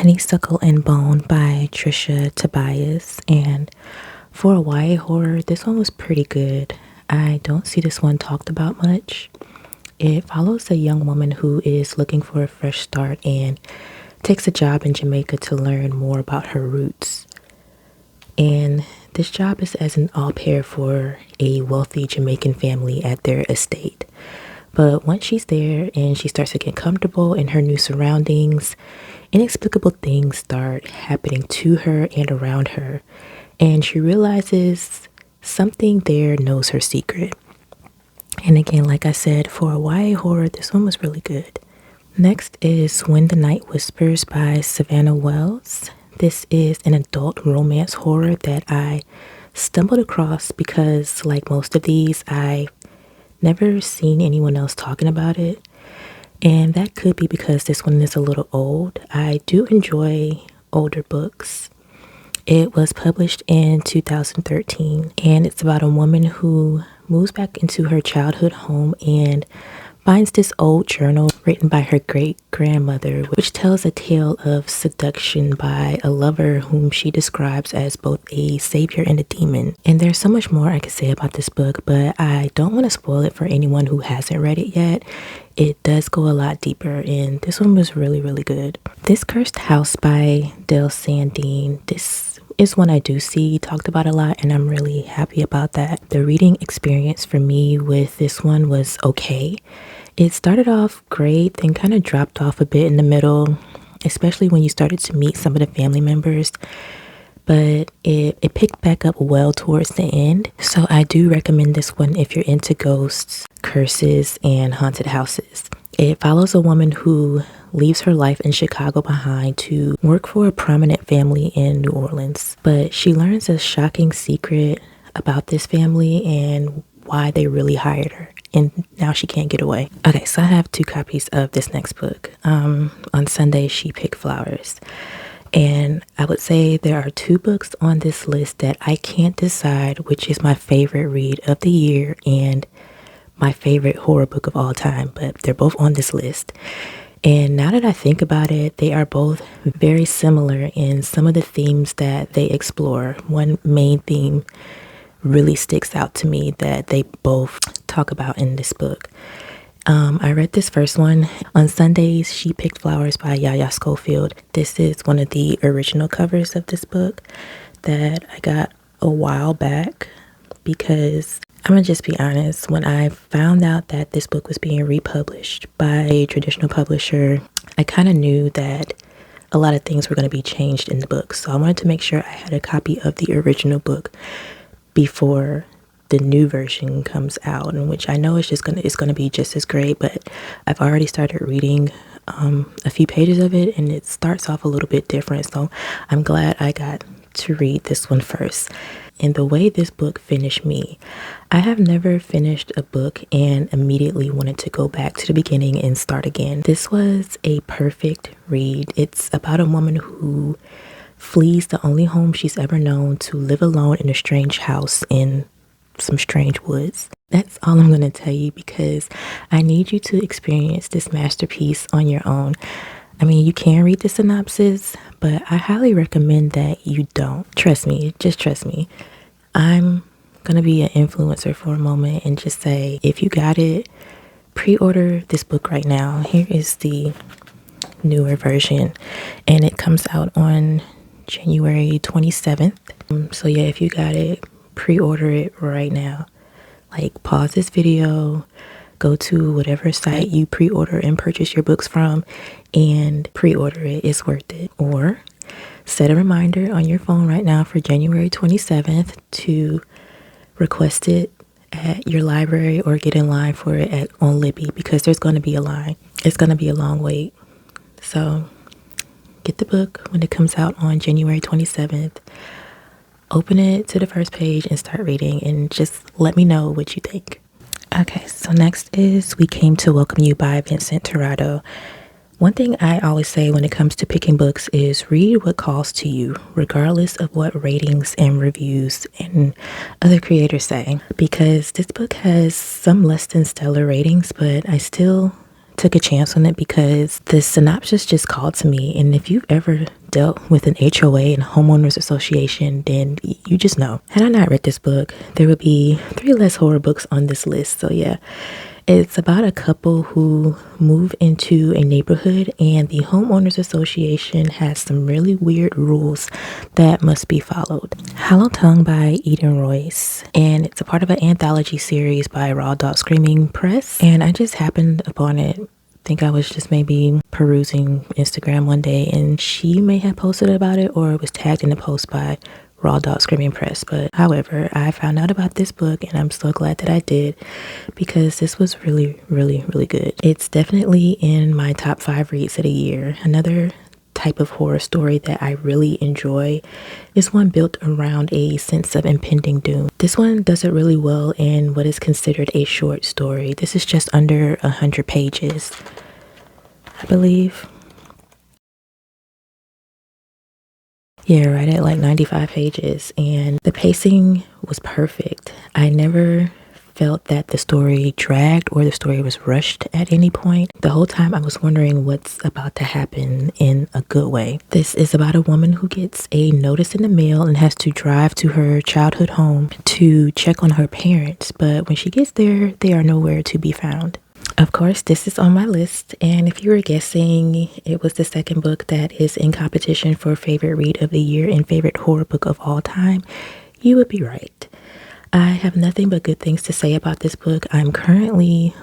Honeysuckle and Bone by Trisha Tobias. And for a YA horror, this one was pretty good. I don't see this one talked about much. It follows a young woman who is looking for a fresh start and takes a job in Jamaica to learn more about her roots. And this job is as an au pair for a wealthy Jamaican family at their estate. But once she's there and she starts to get comfortable in her new surroundings, inexplicable things start happening to her and around her. And she realizes something there knows her secret. And again, like I said, for a YA horror, this one was really good. Next is When the Night Whispers by Savannah Wells. This is an adult romance horror that I stumbled across because, like most of these, I never seen anyone else talking about it. And that could be because this one is a little old. I do enjoy older books. It was published in 2013, and it's about a woman who moves back into her childhood home and finds this old journal written by her great-grandmother, which tells a tale of seduction by a lover whom she describes as both a savior and a demon. And there's so much more I could say about this book, but I don't want to spoil it for anyone who hasn't read it yet. It does go a lot deeper, and this one was really, really good. This Cursed House by Del Sandine. This is one I do see talked about a lot, and I'm really happy about that. The reading experience for me with this one was okay. It started off great, then kind of dropped off a bit in the middle, especially when you started to meet some of the family members. But it picked back up well towards the end. So I do recommend this one if you're into ghosts, curses, and haunted houses. It follows a woman who leaves her life in Chicago behind to work for a prominent family in New Orleans. But she learns a shocking secret about this family and why they really hired her. And now she can't get away. Okay, so I have 2 copies of this next book. On Sunday, She Picked Flowers. And I would say there are 2 books on this list that I can't decide which is my favorite read of the year and my favorite horror book of all time, but they're both on this list. And now that I think about it, they are both very similar in some of the themes that they explore. One main theme really sticks out to me that they both talk about in this book. I read this first one. On Sundays, She Picked Flowers by Yaya Schofield. This is one of the original covers of this book that I got a while back because I'm gonna just be honest, when I found out that this book was being republished by a traditional publisher, I kind of knew that a lot of things were going to be changed in the book. So I wanted to make sure I had a copy of the original book before the new version comes out, in which I know it's gonna be just as great, but I've already started reading a few pages of it, and it starts off a little bit different. So I'm glad I got to read this one first. And the way this book finished me, I have never finished a book and immediately wanted to go back to the beginning and start again. This was a perfect read. It's about a woman who flees the only home she's ever known to live alone in a strange house in some strange woods. That's all I'm going to tell you because I need you to experience this masterpiece on your own. I mean, you can read the synopsis, but I highly recommend that you don't. Trust me, just trust me. I'm going to be an influencer for a moment and just say, if you got it, pre-order this book right now. Here is the newer version, and it comes out on January 27th. So yeah, if you got it, pre-order it right now. Like, pause this video, go to whatever site you pre-order and purchase your books from, and pre-order it. It's worth it. Or set a reminder on your phone right now for January 27th to request it at your library or get in line for it on Libby, because there's going to be a line. It's going to be a long wait. So get the book when it comes out on January 27th. Open it to the first page and start reading, and just let me know what you think. Okay, so next is We Came to Welcome You by Vincent Torrado. One thing I always say when it comes to picking books is read what calls to you, regardless of what ratings and reviews and other creators say. Because this book has some less than stellar ratings, but I still took a chance on it because the synopsis just called to me. And if you've ever dealt with an HOA and homeowners association, then you just know. Had I not read this book, there would be 3 less horror books on this list. So yeah, it's about a couple who move into a neighborhood, and the homeowners association has some really weird rules that must be followed. Hollow Tongue by Eden Royce, and it's a part of an anthology series by Raw Dog Screaming Press, and I just happened upon it. I think I was just maybe perusing Instagram one day, and she may have posted about it, or it was tagged in a post by Raw Dog Screaming Press. But however, I found out about this book, and I'm so glad that I did, because this was really, really, really good. It's definitely in my top 5 reads of the year. Another type of horror story that I really enjoy is one built around a sense of impending doom. This one does it really well in what is considered a short story. This is just under 100 pages, I believe. Yeah, right at like 95 pages, and the pacing was perfect. I never felt that the story dragged or the story was rushed at any point. The whole time I was wondering what's about to happen in a good way. This is about a woman who gets a notice in the mail and has to drive to her childhood home to check on her parents, but when she gets there, they are nowhere to be found. Of course, this is on my list, and if you were guessing, it was the second book that is in competition for favorite read of the year and favorite horror book of all time, you would be right. I have nothing but good things to say about this book. I'm currently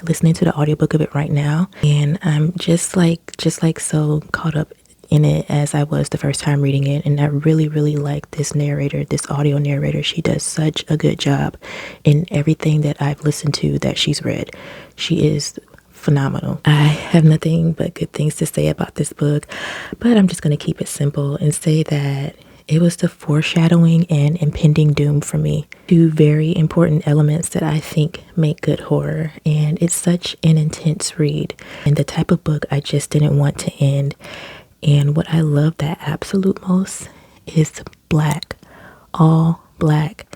listening to the audiobook of it right now, and I'm just like so caught up in it as I was the first time reading it. And I really, really like this narrator, this audio narrator. She does such a good job in everything that I've listened to that she's read. She is phenomenal. I have nothing but good things to say about this book, but I'm just going to keep it simple and say that it was the foreshadowing and impending doom for me. 2 very important elements that I think make good horror, and it's such an intense read and the type of book I just didn't want to end. And what I love that absolute most is black, all black.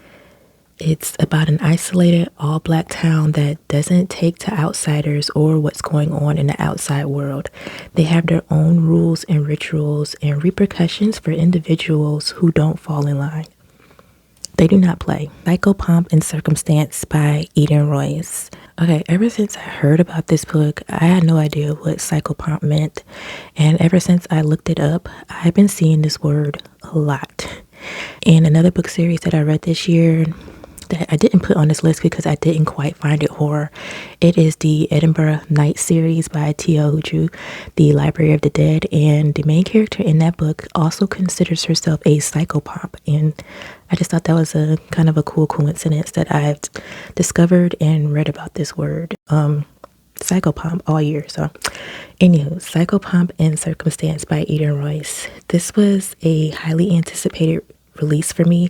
It's about an isolated all black town that doesn't take to outsiders or what's going on in the outside world. They have their own rules and rituals and repercussions for individuals who don't fall in line. They do not play. Psychopomp and Circumstance by Eden Royce. Okay, ever since I heard about this book, I had no idea what psychopomp meant. And ever since I looked it up, I've been seeing this word a lot. And another book series that I read this year that I didn't put on this list because I didn't quite find it horror. It is the Edinburgh Night series by Tia Huju, The Library of the Dead. And the main character in that book also considers herself a psychopomp. And I just thought that was a kind of a cool coincidence that I've discovered and read about this word, psychopomp, all year. So anywho, Psychopomp and Circumstance by Eden Royce. This was a highly anticipated release for me.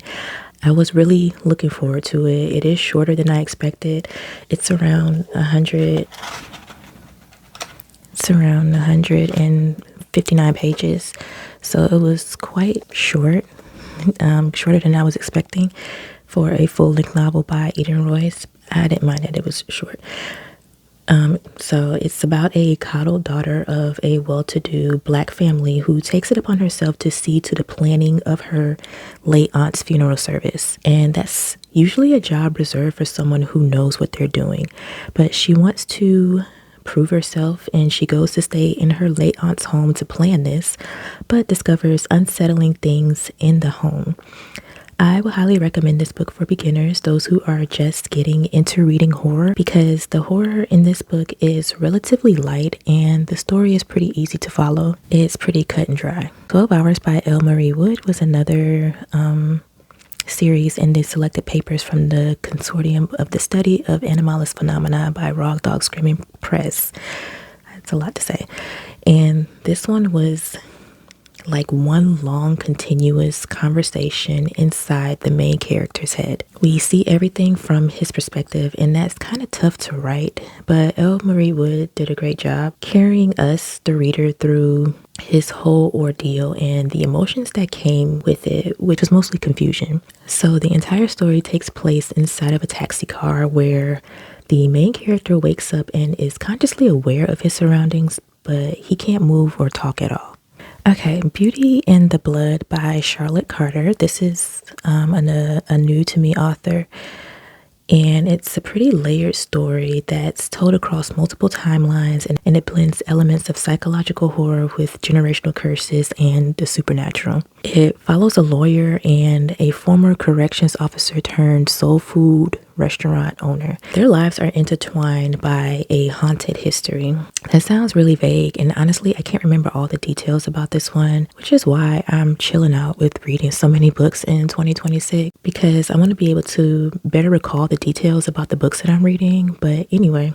I was really looking forward to it. It is shorter than I expected. It's around 100. It's around 159 pages. So it was quite short, shorter than I was expecting for a full-length novel by Eden Royce. I didn't mind that it was short. So it's about a coddled daughter of a well-to-do black family who takes it upon herself to see to the planning of her late aunt's funeral service. And that's usually a job reserved for someone who knows what they're doing. But she wants to prove herself, and she goes to stay in her late aunt's home to plan this, but discovers unsettling things in the home. I would highly recommend this book for beginners, those who are just getting into reading horror, because the horror in this book is relatively light and the story is pretty easy to follow. It's pretty cut and dry. 12 Hours by L. Marie Wood was another series in the selected papers from the Consortium of the Study of Anomalous Phenomena by Raw Dog Screaming Press. It's a lot to say. And this one was like one long continuous conversation inside the main character's head. We see everything from his perspective, and that's kind of tough to write, but L. Marie Wood did a great job carrying us, the reader, through his whole ordeal and the emotions that came with it, which was mostly confusion. So the entire story takes place inside of a taxi car where the main character wakes up and is consciously aware of his surroundings, but he can't move or talk at all. Okay, Beauty in the Blood by Charlotte Carter. This is a new to me author, and it's a pretty layered story that's told across multiple timelines, and it blends elements of psychological horror with generational curses and the supernatural. It follows a lawyer and a former corrections officer turned soul food restaurant owner. Their lives are intertwined by a haunted history. That sounds really vague, and honestly, I can't remember all the details about this one, which is why I'm chilling out with reading so many books in 2026, because I want to be able to better recall the details about the books that I'm reading. But anyway,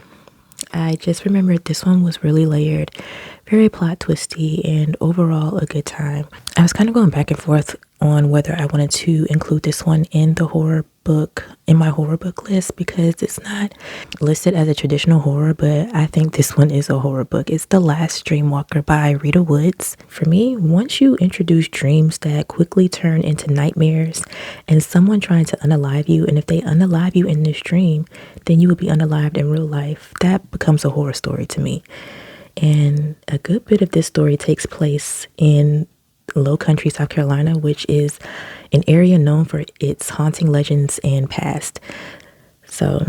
I just remembered this one was really layered, very plot twisty, and overall a good time. I was kind of going back and forth on whether I wanted to include this one in my horror book list, because it's not listed as a traditional horror, but I think this one is a horror book. It's The Last Dreamwalker by Rita Woods. For me, once you introduce dreams that quickly turn into nightmares and someone trying to unalive you, and if they unalive you in this dream, then you will be unalived in real life, that becomes a horror story to me. And a good bit of this story takes place in Low Country, South Carolina, which is an area known for its haunting legends and past. So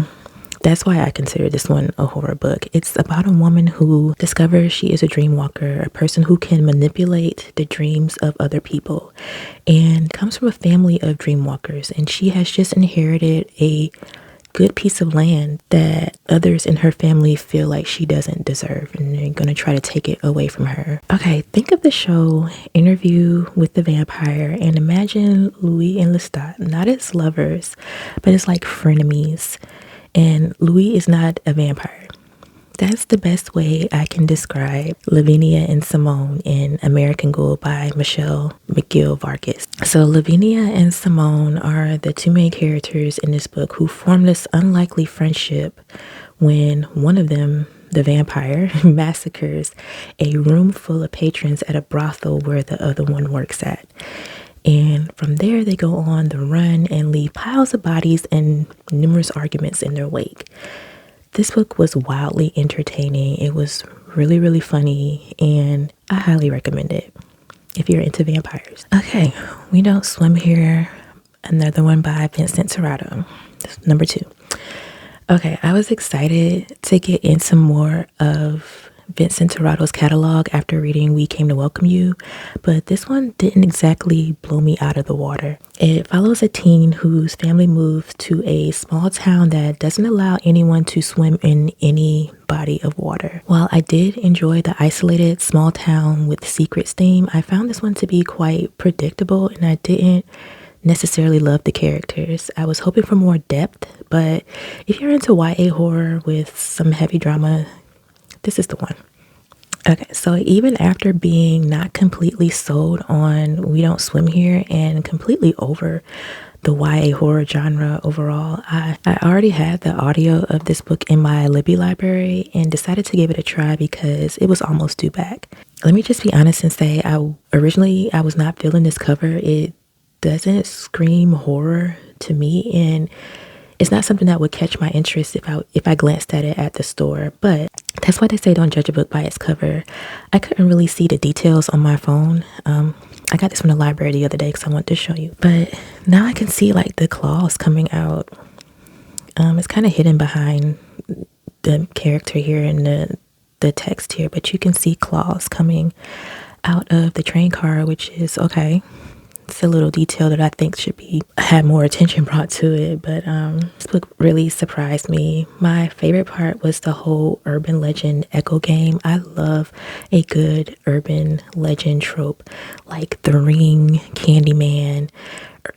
that's why I consider this one a horror book. It's about a woman who discovers she is a dream walker, a person who can manipulate the dreams of other people, and comes from a family of dream walkers. And she has just inherited a good piece of land that others in her family feel like she doesn't deserve, and they're going to try to take it away from her. Okay, think of the show Interview with the Vampire and imagine Louis and Lestat, not as lovers, but as like frenemies. And Louis is not a vampire. That's the best way I can describe Lavinia and Simone in American Gold by Michelle McGill Vargas. So Lavinia and Simone are the two main characters in this book who form this unlikely friendship when one of them, the vampire, massacres a room full of patrons at a brothel where the other one works at. And from there, they go on the run and leave piles of bodies and numerous arguments in their wake. This book was wildly entertaining. It was really, really funny, and I highly recommend it if you're into vampires. Okay, We Don't Swim Here, another one by Vincent Serrato. That's number 2. Okay, I was excited to get into more of Vincent Serrato's catalog after reading We Came to Welcome You, but this one didn't exactly blow me out of the water. It follows a teen whose family moved to a small town that doesn't allow anyone to swim in any body of water. While I did enjoy the isolated small town with secrets theme, I found this one to be quite predictable, and I didn't necessarily love the characters. I was hoping for more depth, but if you're into YA horror with some heavy drama, this is the one. Okay, so even after being not completely sold on We Don't Swim Here and completely over the YA horror genre overall, I already had the audio of this book in my Libby library and decided to give it a try because it was almost due back. Let me just be honest and say I was not feeling this cover. It doesn't scream horror to me, and it's not something that would catch my interest if I glanced at it at the store. But that's why they say don't judge a book by its cover. I couldn't really see the details on my phone. I got this from the library the other day because I wanted to show you. But now I can see like the claws coming out. It's kind of hidden behind the character here and the text here, but you can see claws coming out of the train car, which is okay. It's a little detail that I think should had more attention brought to it, but this book really surprised me. My favorite part was the whole urban legend echo game. I love a good urban legend trope like The Ring, Candyman,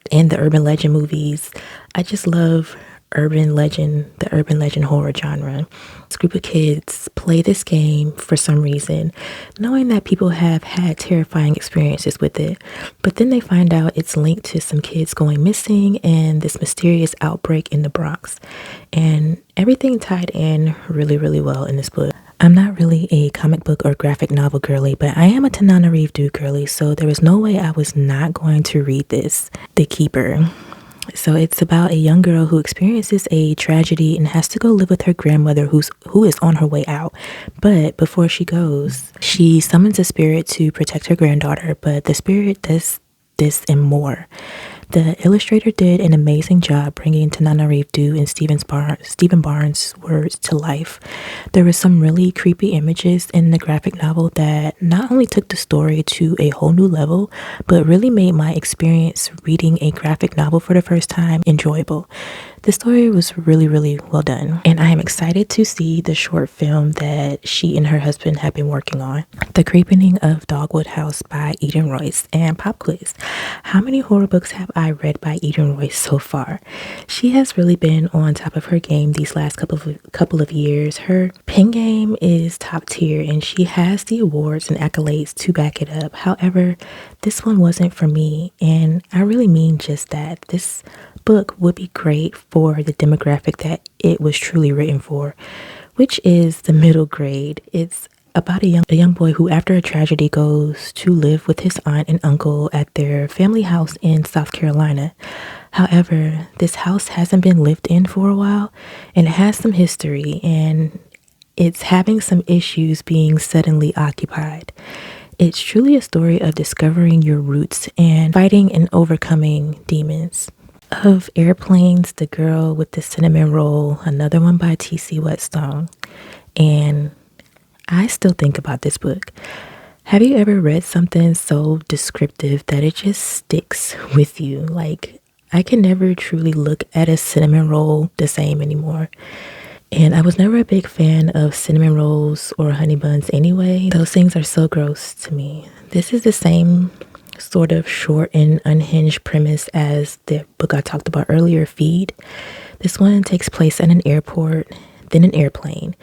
and the urban legend movies. I just love the urban legend horror genre. This group of kids play this game for some reason, knowing that people have had terrifying experiences with it. But then they find out it's linked to some kids going missing and this mysterious outbreak in the Bronx. And everything tied in really, really well in this book. I'm not really a comic book or graphic novel girly, but I am a Tananarive girly, so there was no way I was not going to read this. The Keeper. So it's about a young girl who experiences a tragedy and has to go live with her grandmother who is on her way out. But before she goes, she summons a spirit to protect her granddaughter, but the spirit does this and more. The illustrator did an amazing job bringing Tananarive and Stephen Barnes' words to life. There were some really creepy images in the graphic novel that not only took the story to a whole new level, but really made my experience reading a graphic novel for the first time enjoyable. The story was really, really well done, and I am excited to see the short film that she and her husband have been working on. The Creeping of Dogwood House by Eden Royce. And pop quiz, how many horror books have I read by Eden Royce so far? She has really been on top of her game these last couple of years. Her pen game is top tier, and she has the awards and accolades to back it up. However, this one wasn't for me, and I really mean just that. This book would be great for the demographic that it was truly written for, which is the middle grade. It's about a young boy who, after a tragedy, goes to live with his aunt and uncle at their family house in South Carolina. However, this house hasn't been lived in for a while, and it has some history, and it's having some issues being suddenly occupied. It's truly a story of discovering your roots and fighting and overcoming demons. Of Airplanes, The Girl with the Cinnamon Roll, another one by T.C. Whetstone. And I still think about this book. Have you ever read something so descriptive that it just sticks with you? Like, I can never truly look at a cinnamon roll the same anymore. And I was never a big fan of cinnamon rolls or honey buns anyway. Those things are so gross to me. This is the same sort of short and unhinged premise as the book I talked about earlier, Feed. This one takes place at an airport, then an airplane,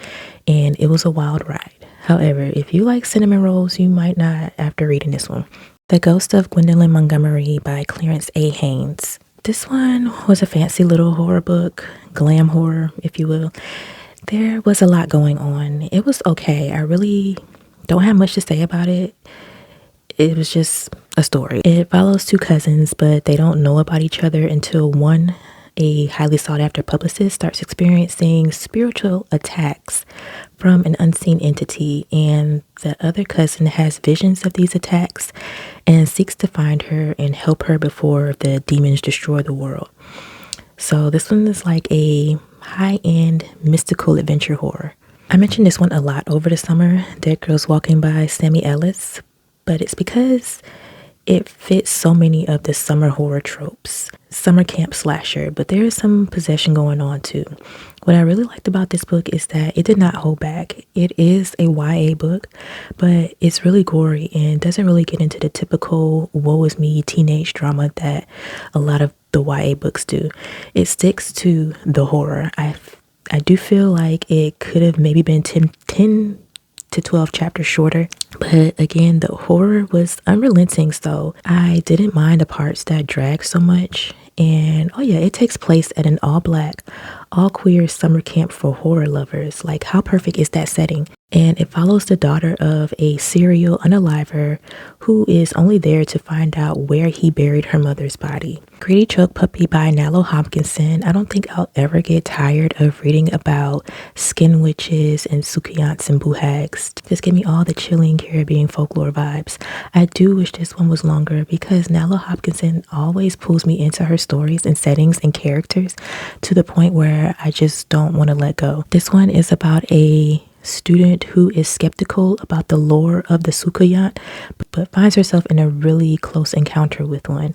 and it was a wild ride. However, if you like cinnamon rolls, you might not after reading this one. The Ghost of Gwendolyn Montgomery by Clarence A. Haynes. This one was a fancy little horror book, glam horror, if you will. There was a lot going on. It was okay. I really don't have much to say about it. It was just a story. It follows two cousins, but they don't know about each other until one, a highly sought after publicist, starts experiencing spiritual attacks from an unseen entity, and the other cousin has visions of these attacks and seeks to find her and help her before the demons destroy the world. So this one is like a high-end mystical adventure horror. I mentioned this one a lot over the summer, Dead Girls Walking by Sammy Ellis, but it's because it fits so many of the summer horror tropes. Summer camp slasher, but there is some possession going on too. What I really liked about this book is that it did not hold back. It is a YA book, but it's really gory and doesn't really get into the typical woe is me teenage drama that a lot of the YA books do. It sticks to the horror. I do feel like it could have maybe been 10 to 12 chapters shorter, but again, the horror was unrelenting, so I didn't mind the parts that dragged so much. And oh yeah, it takes place at an all-black, all-queer summer camp for horror lovers. Like, how perfect is that setting? And it follows the daughter of a serial unaliver who is only there to find out where he buried her mother's body. Greedy Choke Puppy by Nalo Hopkinson. I don't think I'll ever get tired of reading about skin witches and sukiyants and buhags. Just give me all the chilling Caribbean folklore vibes. I do wish this one was longer because Nalo Hopkinson always pulls me into her stories and settings and characters to the point where I just don't want to let go. This one is about a student who is skeptical about the lore of the Sukiyant, but finds herself in a really close encounter with one.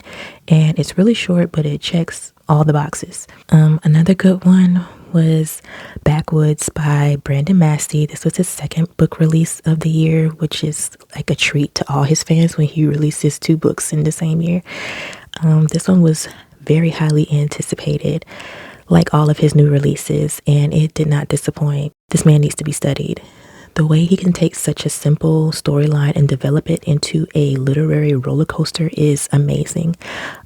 And it's really short, but it checks all the boxes. Another good one was Backwoods by Brandon Massey. This was his second book release of the year, which is like a treat to all his fans when he releases 2 books in the same year. This one was very highly anticipated. like all of his new releases, and it did not disappoint. This man needs to be studied. The way he can take such a simple storyline and develop it into a literary roller coaster is amazing.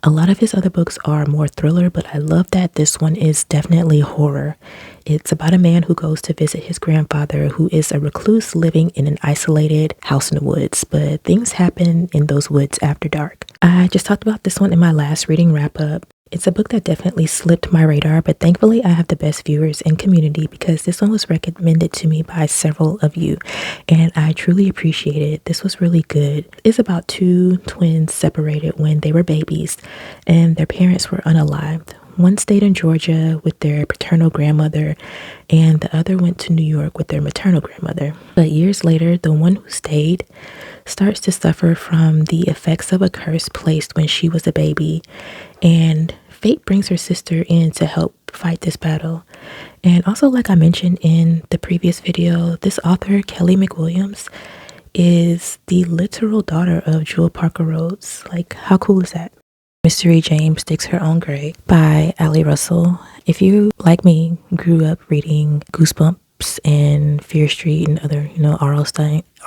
A lot of his other books are more thriller, but I love that this one is definitely horror. It's about a man who goes to visit his grandfather, who is a recluse living in an isolated house in the woods, but things happen in those woods after dark. I just talked about this one in my last reading wrap up. It's a book that definitely slipped my radar, but thankfully I have the best viewers and community because this one was recommended to me by several of you, and I truly appreciate it. This was really good. It's about two twins separated when they were babies and their parents were unalived. One stayed in Georgia with their paternal grandmother, and the other went to New York with their maternal grandmother. But years later, the one who stayed starts to suffer from the effects of a curse placed when she was a baby, and fate brings her sister in to help fight this battle. And also, like I mentioned in the previous video, this author, Kelly McWilliams, is the literal daughter of Jewel Parker Rhodes. Like, how cool is that? Mystery James Digs Her Own Grave by Ali Russell. If you, like me, grew up reading Goosebumps and Fear Street and other,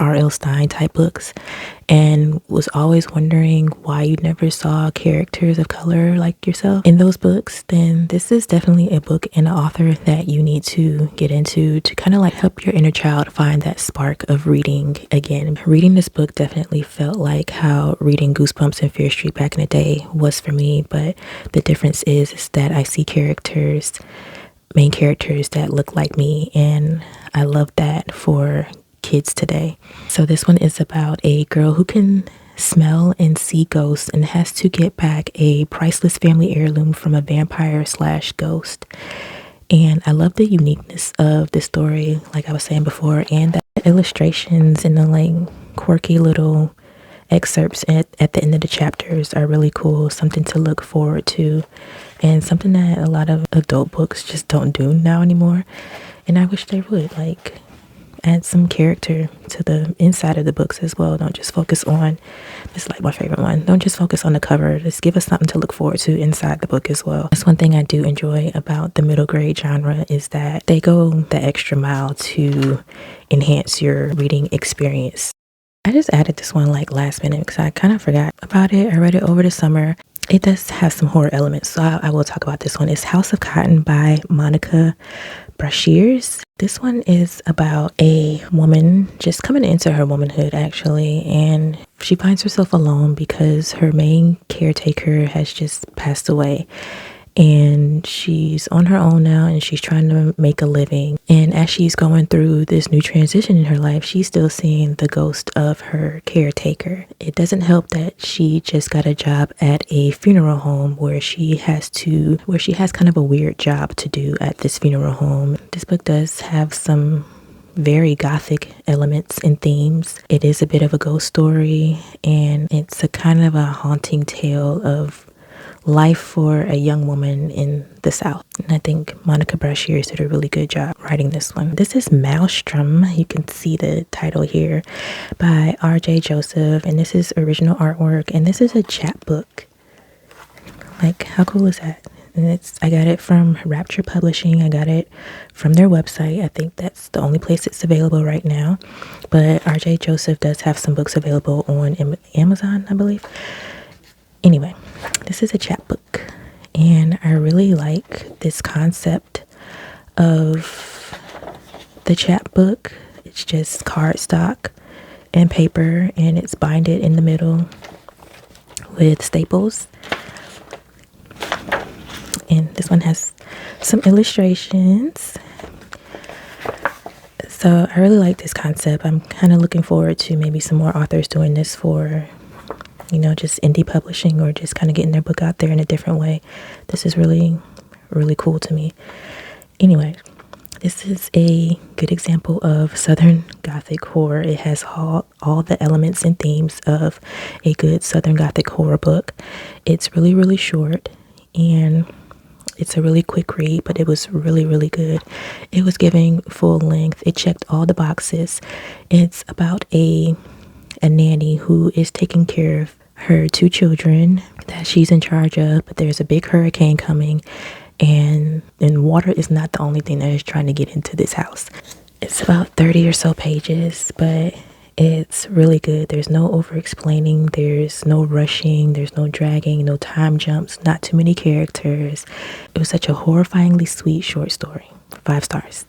R.L. Stein type books, and was always wondering why you never saw characters of color like yourself in those books, then this is definitely a book and an author that you need to get into to kind of like help your inner child find that spark of reading again. Reading this book definitely felt like how reading Goosebumps and Fear Street back in the day was for me, but the difference is that I see main characters that look like me, and I love that for kids today. So this one is about a girl who can smell and see ghosts and has to get back a priceless family heirloom from a vampire/ghost. And I love the uniqueness of the story, like I was saying before, and the illustrations and the like quirky little excerpts at the end of the chapters are really cool. Something to look forward to, and something that a lot of adult books just don't do now anymore. And I wish they would, like, add some character to the inside of the books as well. Don't just focus on, this is like my favorite one, don't just focus on the cover. Just give us something to look forward to inside the book as well. That's one thing I do enjoy about the middle grade genre, is that they go the extra mile to enhance your reading experience. I just added this one like last minute because I kind of forgot about it. I read it over the summer. It does have some horror elements, so I will talk about this one. It's House of Cotton by Monica Brashears. This one is about a woman just coming into her womanhood, actually, and she finds herself alone because her main caretaker has just passed away. And she's on her own now, and she's trying to make a living. And as she's going through this new transition in her life, she's still seeing the ghost of her caretaker. It doesn't help that she just got a job at a funeral home where she has kind of a weird job to do at this funeral home. This book does have some very gothic elements and themes. It is a bit of a ghost story, and it's a kind of a haunting tale of life for a young woman in the South. And I think Monica Brashears did a really good job writing this one. This is Maelstrom. You can see the title here, by R.J. Joseph, and this is original artwork, and this is a chapbook. Like, how cool is that? And I got it from Rapture Publishing. I got it from their website. I think that's the only place it's available right now. But R.J. Joseph does have some books available on Amazon, I believe. Anyway, this is a chapbook, and I really like this concept of the chapbook. It's just cardstock and paper, and it's binded in the middle with staples. And this one has some illustrations. So I really like this concept. I'm kind of looking forward to maybe some more authors doing this for, just indie publishing, or just kind of getting their book out there in a different way. This is really, really cool to me. Anyway, this is a good example of Southern Gothic horror. It has all the elements and themes of a good Southern Gothic horror book. It's really, really short, and it's a really quick read, but it was really, really good. It was giving full length. It checked all the boxes. It's about a nanny who is taking care of her two children that she's in charge of, but there's a big hurricane coming, And water is not the only thing that is trying to get into this house. It's about 30 or so pages, but it's really good. There's no over explaining, there's no rushing, there's no dragging, no time jumps, not too many characters. It was such a horrifyingly sweet short story. 5 stars.